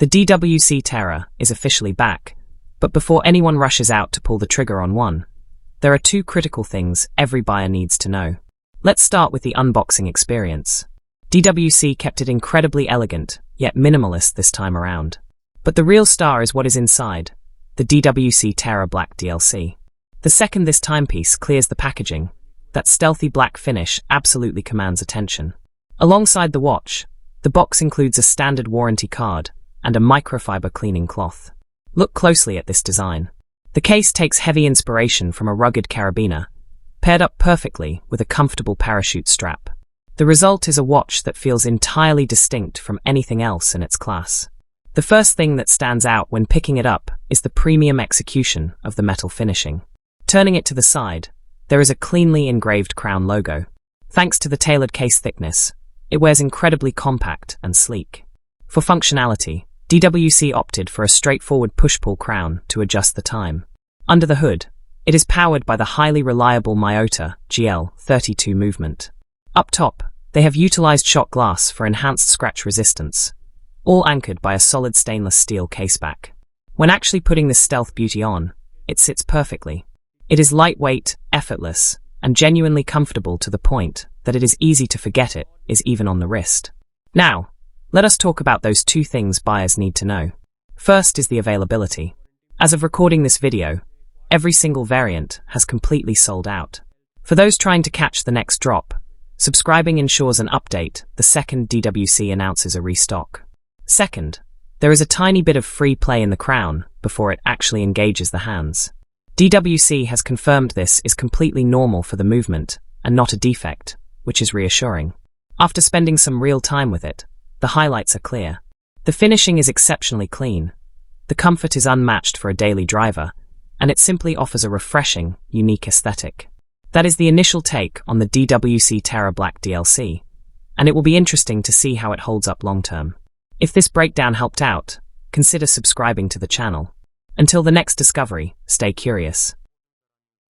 The DWC Terra is officially back, but before anyone rushes out to pull the trigger on one, there are two critical things every buyer needs to know. Let's start with the unboxing experience. DWC kept it incredibly elegant, yet minimalist this time around. But the real star is what is inside, the DWC Terra Black DLC. The second this timepiece clears the packaging, that stealthy black finish absolutely commands attention. Alongside the watch, the box includes a standard warranty card and a microfiber cleaning cloth. Look closely at this design. The case takes heavy inspiration from a rugged carabiner, paired up perfectly with a comfortable parachute strap. The result is a watch that feels entirely distinct from anything else in its class. The first thing that stands out when picking it up is the premium execution of the metal finishing. Turning it to the side, there is a cleanly engraved crown logo. Thanks to the tailored case thickness, it wears incredibly compact and sleek. For functionality, DWC opted for a straightforward push-pull crown to adjust the time. Under the hood, it is powered by the highly reliable Miyota GL32 movement. Up top, they have utilized Schott glass for enhanced scratch resistance, all anchored by a solid stainless steel caseback. When actually putting this stealth beauty on, it sits perfectly. It is lightweight, effortless, and genuinely comfortable to the point that it is easy to forget it is even on the wrist. Now, let us talk about those two things buyers need to know. First is the availability. As of recording this video, every single variant has completely sold out. For those trying to catch the next drop, subscribing ensures an update the second DWC announces a restock. Second, there is a tiny bit of free play in the crown before it actually engages the hands. DWC has confirmed this is completely normal for the movement and not a defect, which is reassuring. After spending some real time with it, the highlights are clear. The finishing is exceptionally clean, the comfort is unmatched for a daily driver, and it simply offers a refreshing, unique aesthetic. That is the initial take on the DWC Terra Black DLC, and it will be interesting to see how it holds up long-term. If this breakdown helped out, consider subscribing to the channel. Until the next discovery, stay curious.